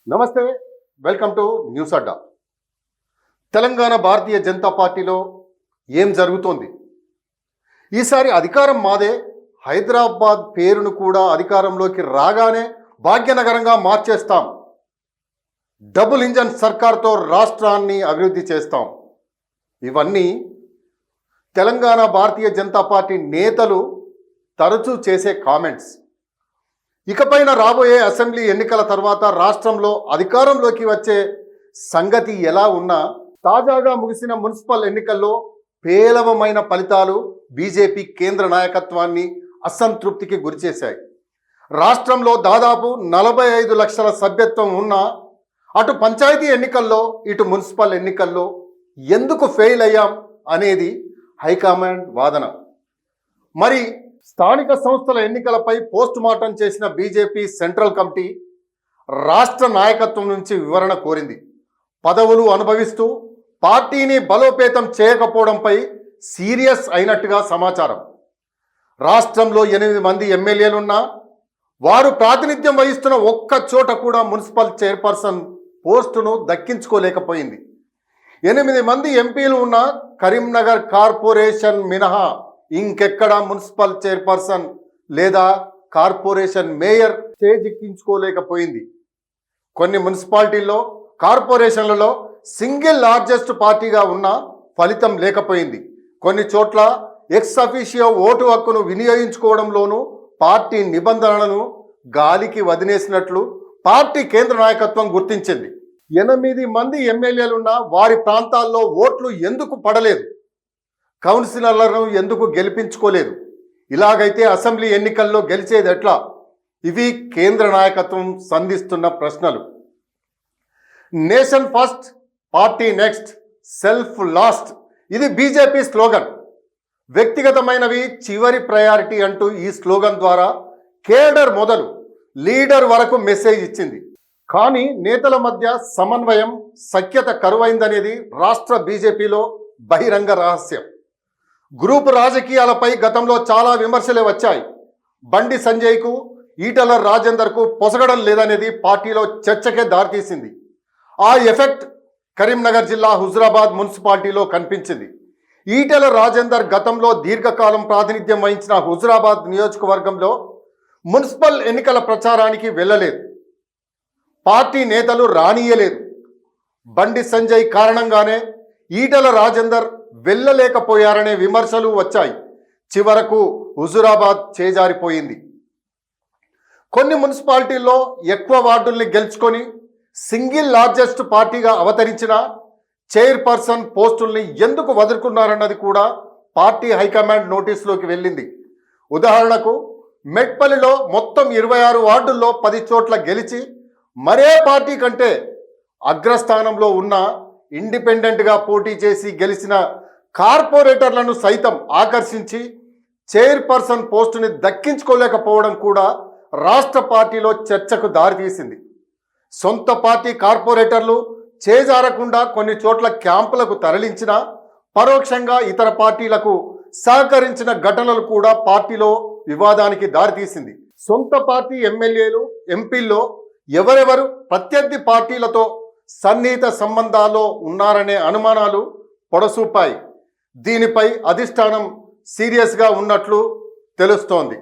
నమస్తే, welcome to news అడ్డా. తెలంగాణ భారతీయ జనతా పార్టీలో ఏం జరుగుతోంది? ఈసారి అధికారం మాదే. హైదరాబాద్ పేరును కూడా అధికారంలోకి రాగానే భాగ్యనగరంగా మార్చేస్తాం. డబుల్ ఇంజన్ సర్కార్తో రాష్ట్రాన్ని అభివృద్ధి చేస్తాం. ఇవన్నీ తెలంగాణ భారతీయ జనతా పార్టీ నేతలు తరచూ చేసే కామెంట్స్. ఇకపైన రాబోయే అసెంబ్లీ ఎన్నికల తర్వాత రాష్ట్రంలో అధికారంలోకి వచ్చే సంగతి ఎలా ఉన్నా, తాజాగా ముగిసిన మున్సిపల్ ఎన్నికల్లో పేలవమైన ఫలితాలు బీజేపీ కేంద్ర నాయకత్వాన్ని అసంతృప్తికి గురిచేశాయి. రాష్ట్రంలో దాదాపు 45 లక్షల సభ్యత్వం ఉన్న అటు పంచాయతీ ఎన్నికల్లో ఇటు మున్సిపల్ ఎన్నికల్లో ఎందుకు ఫెయిల్ అయ్యాం అనేది హైకమాండ్ వాదన. మరి స్థానిక సంస్థల ఎన్నికలపై పోస్ట్ మార్టం చేసిన బీజేపీ సెంట్రల్ కమిటీ రాష్ట్ర నాయకత్వం నుంచి వివరణ కోరింది. పదవులు అనుభవిస్తూ పార్టీని బలోపేతం చేయకపోవడంపై సీరియస్ అయినట్టుగా సమాచారం. రాష్ట్రంలో 8 మంది ఎమ్మెల్యేలున్నా వారు ప్రాతినిధ్యం వహిస్తున్న ఒక్క చోట కూడా మున్సిపల్ చైర్పర్సన్ పోస్టును దక్కించుకోలేకపోయింది. 8 మంది ఎంపీలు ఉన్న కరీంనగర్ కార్పొరేషన్ మినహా ఇంకెక్కడా మున్సిపల్ చైర్పర్సన్ లేదా కార్పొరేషన్ మేయర్ చేజిక్కించుకోలేకపోయింది. కొన్ని మున్సిపాలిటీల్లో కార్పొరేషన్లలో సింగిల్ లార్జెస్ట్ పార్టీగా ఉన్న ఫలితం లేకపోయింది. కొన్ని చోట్ల ఎక్స్ అఫీషియో ఓటు హక్కును వినియోగించుకోవడంలోనూ పార్టీ నిబంధనలను గాలికి వదిలేసినట్లు పార్టీ కేంద్ర నాయకత్వం గుర్తించింది. 8 మంది ఎమ్మెల్యేలున్న వారి ప్రాంతాల్లో ఓట్లు ఎందుకు పడలేదు? కౌన్సిలర్లను ఎందుకు గెలిపించుకోలేదు? ఇలాగైతే అసెంబ్లీ ఎన్నికల్లో గెలిచేది ఎట్లా? ఇవి కేంద్ర నాయకత్వం సంధిస్తున్న ప్రశ్నలు. Nation first, party next, self last, ఇది బీజేపీ స్లోగన్. వ్యక్తిగతమైనవి చివరి ప్రయారిటీ అంటూ ఈ స్లోగన్ ద్వారా కేడర్ మొదలు లీడర్ వరకు మెసేజ్ ఇచ్చింది. కానీ నేతల మధ్య సమన్వయం, సఖ్యత కరువైందనేది రాష్ట్ర బీజేపీలో బహిరంగ రహస్యం. గ్రూప్ రాజకీయాలపై గతంలో చాలా విమర్శలే వచ్చాయి. బండి సంజయ్కు, ఈటల రాజేందర్కు పొసగడం లేదనేది పార్టీలో చర్చకే దారితీసింది. ఆ ఎఫెక్ట్ కరీంనగర్ జిల్లా హుజురాబాద్ మున్సిపాలిటీలో కనిపించింది. ఈటల రాజేందర్ గతంలో దీర్ఘకాలం ప్రాతినిధ్యం వహించిన హుజురాబాద్ నియోజకవర్గంలో మున్సిపల్ ఎన్నికల ప్రచారానికి వెళ్ళలేదు. పార్టీ నేతలు రానియలేదు. బండి సంజయ్ కారణంగానే ఈటల రాజేందర్ వెళ్ళలేకపోయారనే విమర్శలు వచ్చాయి. చివరకు హుజురాబాద్ చేజారిపోయింది. కొన్ని మున్సిపాలిటీల్లో ఎక్కువ వార్డుల్ని గెలుచుకొని సింగిల్ లార్జెస్ట్ పార్టీగా అవతరించిన చైర్పర్సన్ పోస్టుల్ని ఎందుకు వదులుకున్నారన్నది కూడా పార్టీ హైకమాండ్ నోటీసులోకి వెళ్ళింది. ఉదాహరణకు మెట్పల్లిలో మొత్తం 26 వార్డుల్లో 10 చోట్ల గెలిచి మరే పార్టీ కంటే అగ్రస్థానంలో ఉన్న ఇండిపెండెంట్గా పోటీ చేసి గెలిచిన కార్పొరేటర్లను సైతం ఆకర్షించి చైర్పర్సన్ పోస్టుని దక్కించుకోలేకపోవడం కూడా రాష్ట్ర పార్టీలో చర్చకు దారితీసింది. సొంత పార్టీ కార్పొరేటర్లు చేజారకుండా కొన్ని చోట్ల క్యాంపులకు తరలించినా పరోక్షంగా ఇతర పార్టీలకు సహకరించిన ఘటనలు కూడా పార్టీలో వివాదానికి దారితీసింది. సొంత పార్టీ ఎమ్మెల్యేలు, ఎంపీల్లో ఎవరెవరు ప్రత్యర్థి పార్టీలతో సన్నిహిత సంబంధాల్లో ఉన్నారనే అనుమానాలు పొడసూపాయి. దీనిపై అధిష్టానం సీరియస్గా ఉన్నట్లు తెలుస్తోంది.